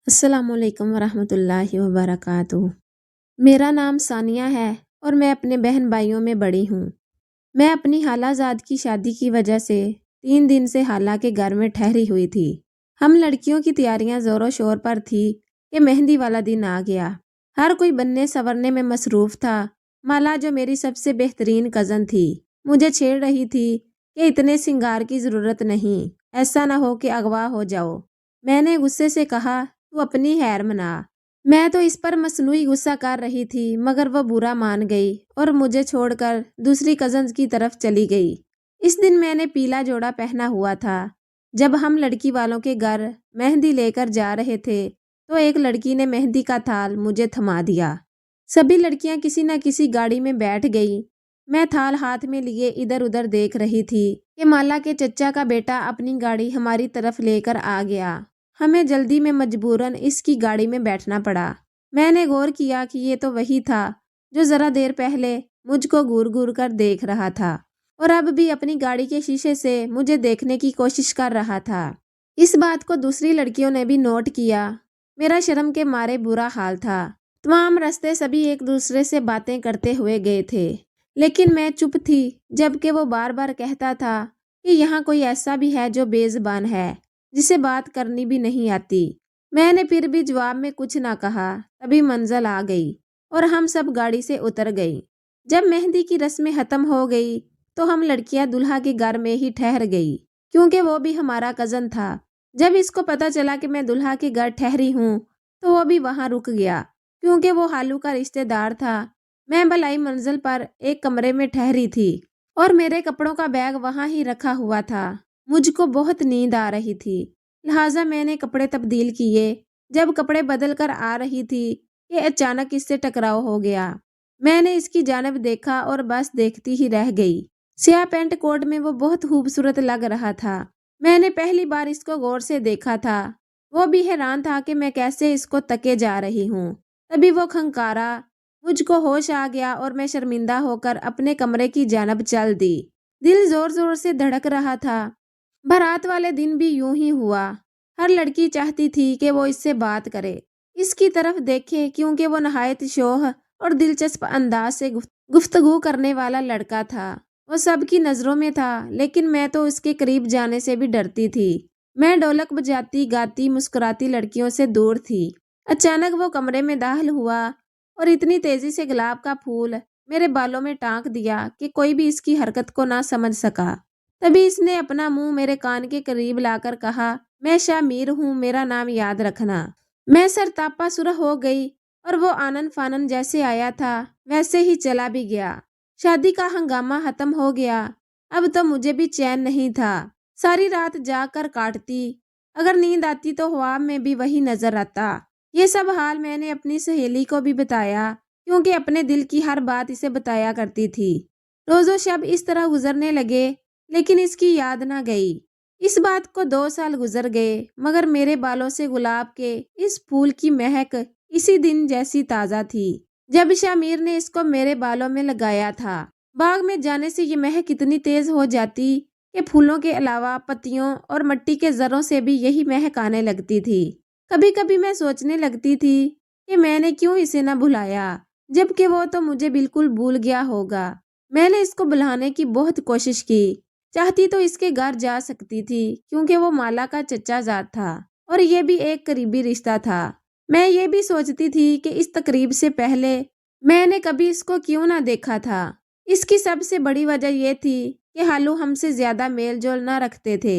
السلام علیکم ورحمۃ اللہ وبرکاتہ۔ میرا نام ثانیہ ہے اور میں اپنے بہن بھائیوں میں بڑی ہوں۔ میں اپنی خالہ زاد کی شادی کی وجہ سے 3 دن سے خالہ کے گھر میں ٹھہری ہوئی تھی۔ ہم لڑکیوں کی تیاریاں زور و شور پر تھی کہ مہندی والا دن آ گیا۔ ہر کوئی بننے سنورنے میں مصروف تھا۔ مالا جو میری سب سے بہترین کزن تھی مجھے چھیڑ رہی تھی کہ اتنے سنگار کی ضرورت نہیں، ایسا نہ ہو کہ اغوا ہو جاؤ۔ میں نے غصے سے کہا تو اپنی خیر منا۔ میں تو اس پر مصنوعی غصہ کر رہی تھی مگر وہ برا مان گئی اور مجھے چھوڑ کر دوسری کزنز کی طرف چلی گئی۔ اس دن میں نے پیلا جوڑا پہنا ہوا تھا۔ جب ہم لڑکی والوں کے گھر مہندی لے کر جا رہے تھے تو ایک لڑکی نے مہندی کا تھال مجھے تھما دیا۔ سبھی لڑکیاں کسی نہ کسی گاڑی میں بیٹھ گئی۔ میں تھال ہاتھ میں لیے ادھر ادھر دیکھ رہی تھی کہ مالا کے چچا کا بیٹا اپنی گاڑی ہماری طرف لے کر آ گیا۔ ہمیں جلدی میں مجبوراً اس کی گاڑی میں بیٹھنا پڑا۔ میں نے غور کیا کہ یہ تو وہی تھا جو ذرا دیر پہلے مجھ کو گور گور کر دیکھ رہا تھا اور اب بھی اپنی گاڑی کے شیشے سے مجھے دیکھنے کی کوشش کر رہا تھا۔ اس بات کو دوسری لڑکیوں نے بھی نوٹ کیا۔ میرا شرم کے مارے برا حال تھا۔ تمام راستے سبھی ایک دوسرے سے باتیں کرتے ہوئے گئے تھے لیکن میں چپ تھی، جبکہ وہ بار بار کہتا تھا کہ یہاں کوئی ایسا بھی ہے جو بے زبان ہے، جسے بات کرنی بھی نہیں آتی۔ میں نے پھر بھی جواب میں کچھ نہ کہا۔ تبھی منزل آ گئی اور ہم سب گاڑی سے اتر گئی۔ جب مہندی کی رسمیں ختم ہو گئی تو ہم لڑکیاں دلہا کے گھر میں ہی ٹھہر گئی کیونکہ وہ بھی ہمارا کزن تھا۔ جب اس کو پتہ چلا کہ میں دلہا کے گھر ٹھہری ہوں تو وہ بھی وہاں رک گیا کیونکہ وہ خالو کا رشتہ دار تھا۔ میں بلائی منزل پر ایک کمرے میں ٹھہری تھی اور میرے کپڑوں کا بیگ وہاں ہی رکھا ہوا تھا۔ مجھ کو بہت نیند آ رہی تھی، لہٰذا میں نے کپڑے تبدیل کیے۔ جب کپڑے بدل کر آ رہی تھی کہ اچانک اس سے ٹکراؤ ہو گیا۔ میں نے اس کی جانب دیکھا اور بس دیکھتی ہی رہ گئی۔ سیاہ پینٹ کوٹ میں وہ بہت خوبصورت لگ رہا تھا۔ میں نے پہلی بار اس کو غور سے دیکھا تھا۔ وہ بھی حیران تھا کہ میں کیسے اس کو تکے جا رہی ہوں۔ تبھی وہ کھنکارا۔ مجھ کو ہوش آ گیا اور میں شرمندہ ہو کر اپنے کمرے کی جانب چل دی۔ دل زور زور سے دھڑک رہا تھا۔ بارات والے دن بھی یوں ہی ہوا۔ ہر لڑکی چاہتی تھی کہ وہ اس سے بات کرے، اس کی طرف دیکھے کیونکہ وہ نہایت شوخ اور دلچسپ انداز سے گفتگو کرنے والا لڑکا تھا۔ وہ سب کی نظروں میں تھا لیکن میں تو اس کے قریب جانے سے بھی ڈرتی تھی۔ میں ڈھولک بجاتی گاتی مسکراتی لڑکیوں سے دور تھی۔ اچانک وہ کمرے میں داخل ہوا اور اتنی تیزی سے گلاب کا پھول میرے بالوں میں ٹانک دیا کہ کوئی بھی اس کی حرکت کو نہ سمجھ سکا۔ تبھی اس نے اپنا منہ میرے کان کے قریب لا کر کہا، میں شاہ میر ہوں، میرا نام یاد رکھنا۔ میں سرتاپا سرخ ہو گئی اور وہ آنن فانن جیسے آیا تھا ویسے ہی چلا بھی گیا۔ شادی کا ہنگامہ ختم ہو گیا۔ اب تو مجھے بھی چین نہیں تھا۔ ساری رات جاگ کر کاٹتی۔ اگر نیند آتی تو خواب میں بھی وہی نظر آتا۔ یہ سب حال میں نے اپنی سہیلی کو بھی بتایا کیونکہ اپنے دل کی ہر بات اسے بتایا کرتی تھی۔ روز و شب اس طرح گزرنے لگے لیکن اس کی یاد نہ گئی۔ اس بات کو 2 سال گزر گئے مگر میرے بالوں سے گلاب کے اس پھول کی مہک اسی دن جیسی تازہ تھی جب شاہ میر نے اس کو میرے بالوں میں لگایا تھا۔ باغ میں جانے سے یہ مہک اتنی تیز ہو جاتی کہ پھولوں کے علاوہ پتیوں اور مٹی کے ذروں سے بھی یہی مہک آنے لگتی تھی۔ کبھی کبھی میں سوچنے لگتی تھی کہ میں نے کیوں اسے نہ بلایا جبکہ وہ تو مجھے بالکل بھول گیا ہوگا۔ میں نے اس کو بلانے کی بہت کوشش کی، چاہتی تو اس کے گھر جا سکتی تھی کیونکہ وہ مالا کا چچا زاد تھا اور یہ بھی ایک قریبی رشتہ تھا۔ میں یہ بھی سوچتی تھی کہ اس تقریب سے پہلے میں نے کبھی اس کو کیوں نہ دیکھا تھا۔ اس کی سب سے بڑی وجہ یہ تھی کہ خالو ہم سے زیادہ میل جول نہ رکھتے تھے۔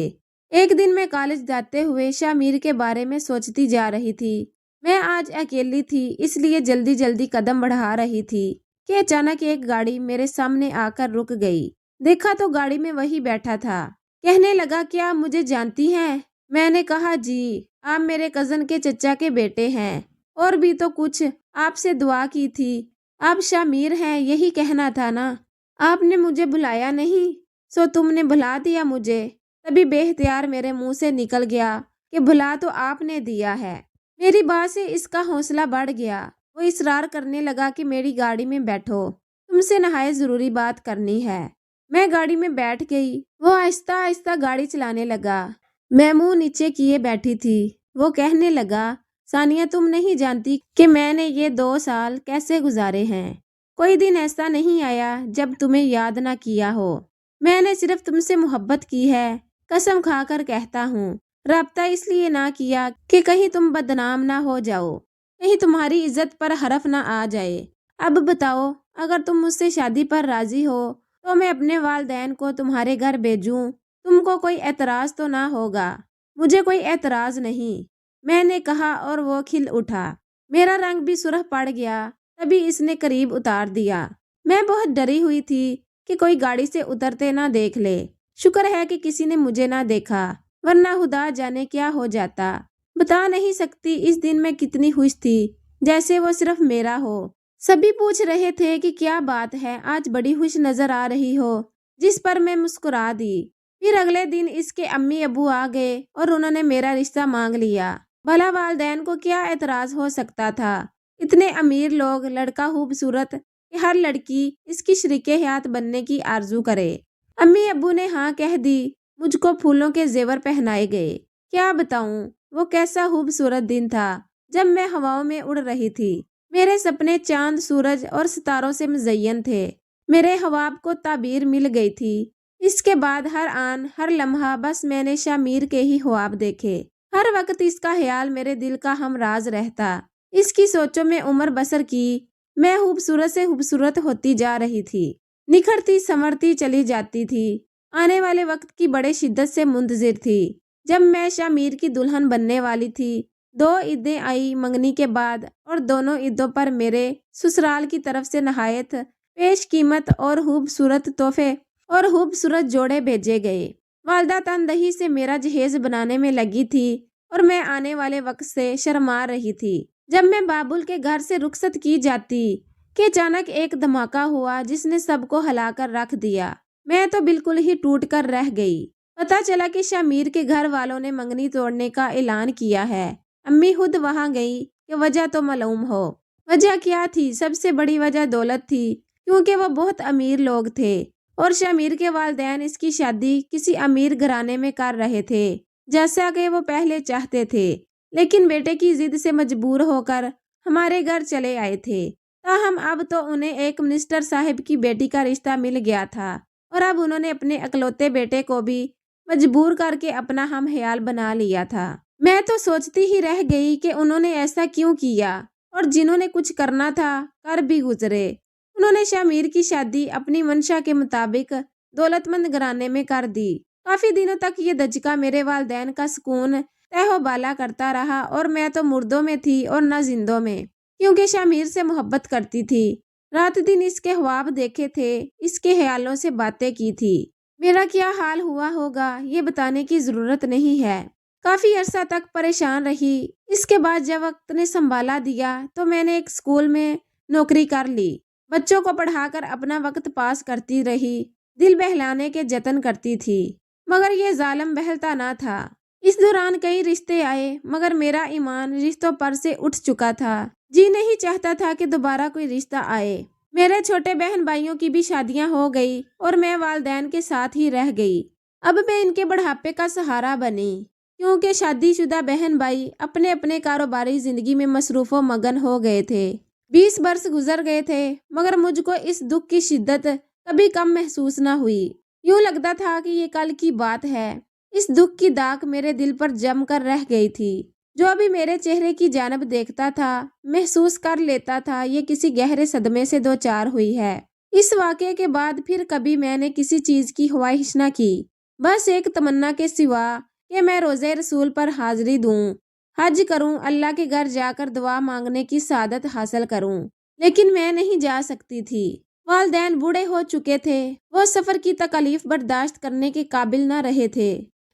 ایک دن میں کالج جاتے ہوئے شاہ میر کے بارے میں سوچتی جا رہی تھی۔ میں آج اکیلی تھی اس لیے جلدی جلدی قدم بڑھا رہی تھی کہ اچانک ایک گاڑی میرے سامنے آ کر رک گئی۔ دیکھا تو گاڑی میں وہی بیٹھا تھا۔ کہنے لگا، کیا مجھے جانتی ہیں؟ میں نے کہا، جی، آپ میرے کزن کے چچا کے بیٹے ہیں اور بھی تو کچھ، آپ سے دعا کی تھی۔ آپ شاہ میر ہیں، یہی کہنا تھا نا؟ آپ نے مجھے بلایا نہیں سو تم نے بھلا دیا مجھے۔ تبھی بے اختیار میرے منہ سے نکل گیا کہ بھلا تو آپ نے دیا ہے۔ میری بات سے اس کا حوصلہ بڑھ گیا۔ وہ اصرار کرنے لگا کہ میری گاڑی میں بیٹھو، تم سے نہایت ضروری بات کرنی ہے۔ میں گاڑی میں بیٹھ گئی۔ وہ آہستہ آہستہ گاڑی چلانے لگا۔ میں منہ نیچے کیے بیٹھی تھی۔ وہ کہنے لگا، ثانیہ تم نہیں جانتی کہ میں نے یہ 2 سال کیسے گزارے ہیں۔ کوئی دن ایسا نہیں آیا جب تمہیں یاد نہ کیا ہو۔ میں نے صرف تم سے محبت کی ہے، قسم کھا کر کہتا ہوں۔ رابطہ اس لیے نہ کیا کہ کہیں تم بدنام نہ ہو جاؤ، کہیں تمہاری عزت پر حرف نہ آ جائے۔ اب بتاؤ، اگر تم مجھ سے شادی پر راضی ہو تو میں اپنے والدین کو تمہارے گھر بھیجوں، تم کو کوئی اعتراض تو نہ ہوگا؟ مجھے کوئی اعتراض نہیں، میں نے کہا اور وہ کھل اٹھا۔ میرا رنگ بھی سرخ پڑ گیا، تبھی اس نے قریب اتار دیا۔ میں بہت ڈری ہوئی تھی کہ کوئی گاڑی سے اترتے نہ دیکھ لے۔ شکر ہے کہ کسی نے مجھے نہ دیکھا، ورنہ خدا جانے کیا ہو جاتا۔ بتا نہیں سکتی اس دن میں کتنی خوش تھی، جیسے وہ صرف میرا ہو۔ سبھی پوچھ رہے تھے کہ کیا بات ہے، آج بڑی خوش نظر آ رہی ہو، جس پر میں مسکرا دی۔ پھر اگلے دن اس کے امی ابو آ گئے اور انہوں نے میرا رشتہ مانگ لیا۔ بھلا والدین کو کیا اعتراض ہو سکتا تھا؟ اتنے امیر لوگ، لڑکا خوبصورت کہ ہر لڑکی اس کی شریک حیات بننے کی آرزو کرے۔ امی ابو نے ہاں کہہ دی۔ مجھ کو پھولوں کے زیور پہنائے گئے۔ کیا بتاؤں وہ کیسا خوبصورت دن تھا جب میں ہواؤں میں اڑ رہی تھی۔ میرے سپنے چاند، سورج اور ستاروں سے مزین تھے۔ میرے خواب کو تعبیر مل گئی تھی۔ اس کے بعد ہر آن ہر لمحہ بس میں نے شاہ میر کے ہی خواب دیکھے۔ ہر وقت اس کا خیال میرے دل کا ہم راز رہتا۔ اس کی سوچوں میں عمر بسر کی۔ میں خوبصورت سے خوبصورت ہوتی جا رہی تھی، نکھرتی سنورتی چلی جاتی تھی۔ آنے والے وقت کی بڑے شدت سے منتظر تھی، جب میں شاہ میر کی دلہن بننے والی تھی۔ 2 عیدیں آئی منگنی کے بعد، اور دونوں عیدوں پر میرے سسرال کی طرف سے نہایت پیش قیمت اور خوبصورت تحفے اور خوبصورت جوڑے بھیجے گئے۔ والدہ تندہی سے میرا جہیز بنانے میں لگی تھی اور میں آنے والے وقت سے شرما رہی تھی۔ جب میں بابل کے گھر سے رخصت کی جاتی کہ اچانک ایک دھماکہ ہوا جس نے سب کو ہلا کر رکھ دیا۔ میں تو بالکل ہی ٹوٹ کر رہ گئی۔ پتہ چلا کہ شاہ میر کے گھر والوں نے منگنی توڑنے کا اعلان کیا ہے۔ امی خود وہاں گئی کہ وجہ تو معلوم ہو۔ وجہ کیا تھی؟ سب سے بڑی وجہ دولت تھی، کیونکہ وہ بہت امیر لوگ تھے اور شاہ میر کے والدین اس کی شادی کسی امیر گھرانے میں کر رہے تھے، جیسا کہ وہ پہلے چاہتے تھے، لیکن بیٹے کی ضد سے مجبور ہو کر ہمارے گھر چلے آئے تھے۔ تاہم اب تو انہیں ایک منسٹر صاحب کی بیٹی کا رشتہ مل گیا تھا، اور اب انہوں نے اپنے اکلوتے بیٹے کو بھی مجبور کر کے اپنا ہم خیال بنا لیا تھا۔ میں تو سوچتی ہی رہ گئی کہ انہوں نے ایسا کیوں کیا، اور جنہوں نے کچھ کرنا تھا کر بھی گزرے۔ انہوں نے شاہ میر کی شادی اپنی منشا کے مطابق دولت مند گھرانے میں کر دی۔ کافی دنوں تک یہ دھچکا میرے والدین کا سکون تہ و بالا کرتا رہا، اور میں تو مردوں میں تھی اور نہ زندوں میں، کیونکہ شاہ میر سے محبت کرتی تھی۔ رات دن اس کے خواب دیکھے تھے، اس کے خیالوں سے باتیں کی تھی۔ میرا کیا حال ہوا ہوگا یہ بتانے کی ضرورت نہیں ہے۔ کافی عرصہ تک پریشان رہی۔ اس کے بعد جب وقت نے سنبھالا دیا تو میں نے ایک اسکول میں نوکری کر لی۔ بچوں کو پڑھا کر اپنا وقت پاس کرتی رہی، دل بہلانے کے جتن کرتی تھی، مگر یہ ظالم بہلتا نہ تھا۔ اس دوران کئی رشتے آئے، مگر میرا ایمان رشتوں پر سے اٹھ چکا تھا۔ جی نہیں چاہتا تھا کہ دوبارہ کوئی رشتہ آئے۔ میرے چھوٹے بہن بھائیوں کی بھی شادیاں ہو گئی اور میں والدین کے ساتھ ہی رہ گئی۔ اب میں ان کے بڑھاپے کا سہارا بنی، کیونکہ شادی شدہ بہن بھائی اپنے اپنے کاروباری زندگی میں مصروف و مگن ہو گئے تھے۔ 20 برس گزر گئے تھے، مگر مجھ کو اس دکھ کی شدت کبھی کم محسوس نہ ہوئی۔ یوں لگتا تھا کہ یہ کل کی بات ہے۔ اس دکھ کی داغ میرے دل پر جم کر رہ گئی تھی۔ جو بھی میرے چہرے کی جانب دیکھتا تھا محسوس کر لیتا تھا یہ کسی گہرے صدمے سے دوچار ہوئی ہے۔ اس واقعے کے بعد پھر کبھی میں نے کسی چیز کی خواہش نہ کی، بس ایک تمنا کے سوا کہ میں روزے رسول پر حاضری دوں، حج کروں، اللہ کے گھر جا کر دعا مانگنے کی سعادت حاصل کروں، لیکن میں نہیں جا سکتی تھی۔ والدین بوڑھے ہو چکے تھے، وہ سفر کی تکالیف برداشت کرنے کے قابل نہ رہے تھے۔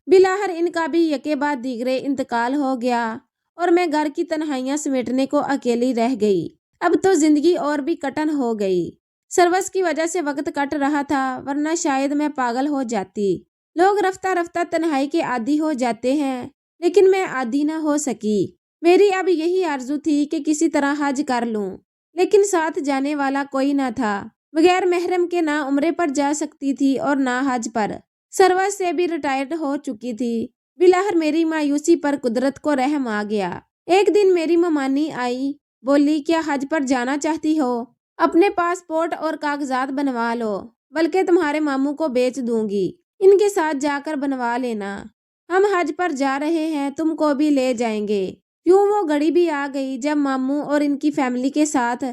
بلاخر ان کا بھی یکے بعد دیگرے انتقال ہو گیا اور میں گھر کی تنہائیاں سمیٹنے کو اکیلی رہ گئی۔ اب تو زندگی اور بھی کٹن ہو گئی۔ سروس کی وجہ سے وقت کٹ رہا تھا، ورنہ شاید میں پاگل ہو جاتی۔ لوگ رفتہ رفتہ تنہائی کے عادی ہو جاتے ہیں، لیکن میں عادی نہ ہو سکی۔ میری اب یہی آرزو تھی کہ کسی طرح حج کر لوں، لیکن ساتھ جانے والا کوئی نہ تھا۔ بغیر محرم کے نہ عمرے پر جا سکتی تھی اور نہ حج پر۔ سروس سے بھی ریٹائرڈ ہو چکی تھی۔ بلاخر میری مایوسی پر قدرت کو رحم آ گیا۔ ایک دن میری ممانی آئی، بولی کیا حج پر جانا چاہتی ہو؟ اپنے پاسپورٹ اور کاغذات بنوا لو، بلکہ تمہارے ماموں کو بیچ دوں گی، ان کے ساتھ جا کر بنوا لینا، ہم حج پر جا رہے ہیں، تم کو بھی لے جائیں گے۔ یوں وہ گھڑی بھی آ گئی جب ماموں اور ان کی فیملی کے ساتھ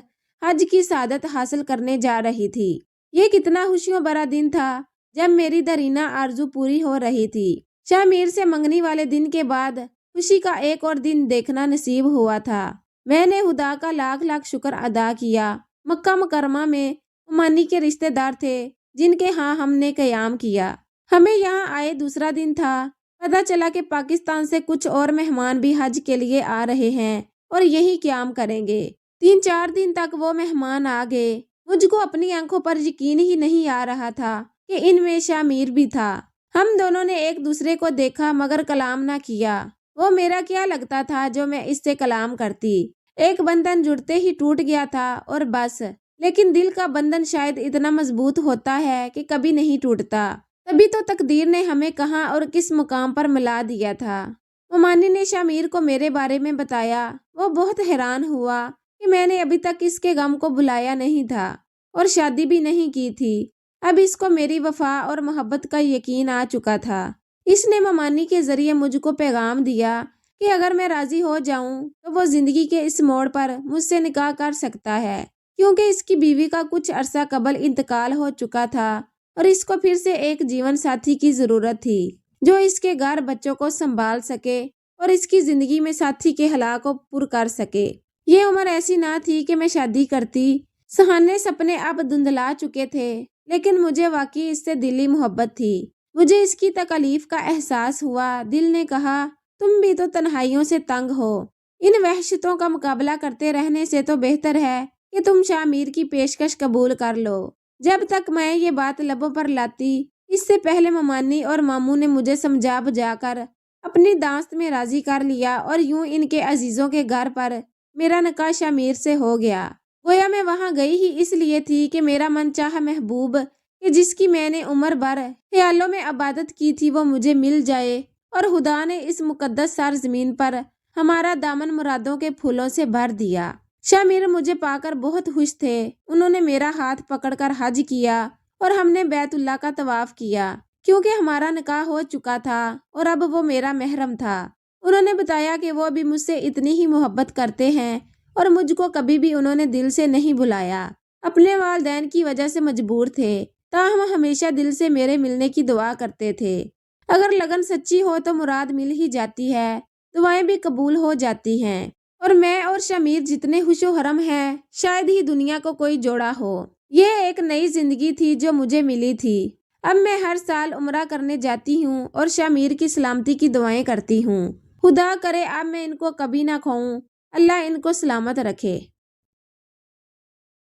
حج کی سعادت حاصل کرنے جا رہی تھی۔ یہ کتنا خوشیوں بھرا دن تھا جب میری درینہ آرزو پوری ہو رہی تھی۔ شاہ میر سے منگنی والے دن کے بعد خوشی کا ایک اور دن دیکھنا نصیب ہوا تھا۔ میں نے خدا کا لاکھ لاکھ شکر ادا کیا۔ مکہ مکرمہ میں ممانی کے رشتہ دار تھے جن کے ہاں ہم نے قیام کیا۔ ہمیں یہاں آئے دوسرا دن تھا، پتہ چلا کہ پاکستان سے کچھ اور مہمان بھی حج کے لیے آ رہے ہیں اور یہی قیام کریں گے۔ 3-4 دن تک وہ مہمان آ گئے۔ مجھ کو اپنی آنکھوں پر یقین ہی نہیں آ رہا تھا کہ ان میں شاہ میر بھی تھا۔ ہم دونوں نے ایک دوسرے کو دیکھا مگر کلام نہ کیا۔ وہ میرا کیا لگتا تھا جو میں اس سے کلام کرتی۔ ایک بندھن جڑتے ہی ٹوٹ گیا تھا اور بس، لیکن دل کا بندھن شاید اتنا مضبوط ہوتا ہے کہ کبھی نہیں ٹوٹتا۔ تبھی تو تقدیر نے ہمیں کہاں اور کس مقام پر ملا دیا تھا۔ ممانی نے شاہ میر کو میرے بارے میں بتایا۔ وہ بہت حیران ہوا کہ میں نے ابھی تک اس کے غم کو بھلایا نہیں تھا اور شادی بھی نہیں کی تھی۔ اب اس کو میری وفا اور محبت کا یقین آ چکا تھا۔ اس نے ممانی کے ذریعے مجھ کو پیغام دیا کہ اگر میں راضی ہو جاؤں تو وہ زندگی کے اس موڑ پر مجھ سے نکاح کر سکتا ہے، کیونکہ اس کی بیوی کا کچھ عرصہ قبل انتقال ہو چکا تھا اور اس کو پھر سے ایک جیون ساتھی کی ضرورت تھی جو اس کے گھر بچوں کو سنبھال سکے اور اس کی زندگی میں ساتھی کے خلا کو پر کر سکے۔ یہ عمر ایسی نہ تھی کہ میں شادی کرتی۔ سہانے سپنے اب دھندلا چکے تھے، لیکن مجھے واقعی اس سے دلی محبت تھی۔ مجھے اس کی تکلیف کا احساس ہوا۔ دل نے کہا تم بھی تو تنہائیوں سے تنگ ہو، ان وحشتوں کا مقابلہ کرتے رہنے سے تو بہتر ہے کہ تم شاہ میر کی پیشکش قبول کر لو۔ جب تک میں یہ بات لبوں پر لاتی، اس سے پہلے ممانی اور ماموں نے مجھے سمجھا بجھا کر اپنی داست میں راضی کر لیا اور یوں ان کے عزیزوں کے گھر پر میرا نکاح شاہ میر سے ہو گیا۔ گویا میں وہاں گئی ہی اس لیے تھی کہ میرا من چاہا محبوب کہ جس کی میں نے عمر بھر خیالوں میں عبادت کی تھی وہ مجھے مل جائے، اور خدا نے اس مقدس سرزمین پر ہمارا دامن مرادوں کے پھولوں سے بھر دیا۔ شاہ میر مجھے پا کر بہت خوش تھے۔ انہوں نے میرا ہاتھ پکڑ کر حج کیا اور ہم نے بیت اللہ کا طواف کیا، کیونکہ ہمارا نکاح ہو چکا تھا اور اب وہ میرا محرم تھا۔ انہوں نے بتایا کہ وہ بھی مجھ سے اتنی ہی محبت کرتے ہیں اور مجھ کو کبھی بھی انہوں نے دل سے نہیں بلایا۔ اپنے والدین کی وجہ سے مجبور تھے، تاہم ہمیشہ دل سے میرے ملنے کی دعا کرتے تھے۔ اگر لگن سچی ہو تو مراد مل ہی جاتی ہے، دعائیں بھی قبول ہو جاتی ہیں، اور میں اور شاہ میر جتنے خوش و خرم ہیں شاید ہی دنیا کو کوئی جوڑا ہو۔ یہ ایک نئی زندگی تھی جو مجھے ملی تھی۔ اب میں ہر سال عمرہ کرنے جاتی ہوں اور شاہ میر کی سلامتی کی دعائیں کرتی ہوں۔ خدا کرے اب میں ان کو کبھی نہ کھوؤں۔ اللہ ان کو سلامت رکھے۔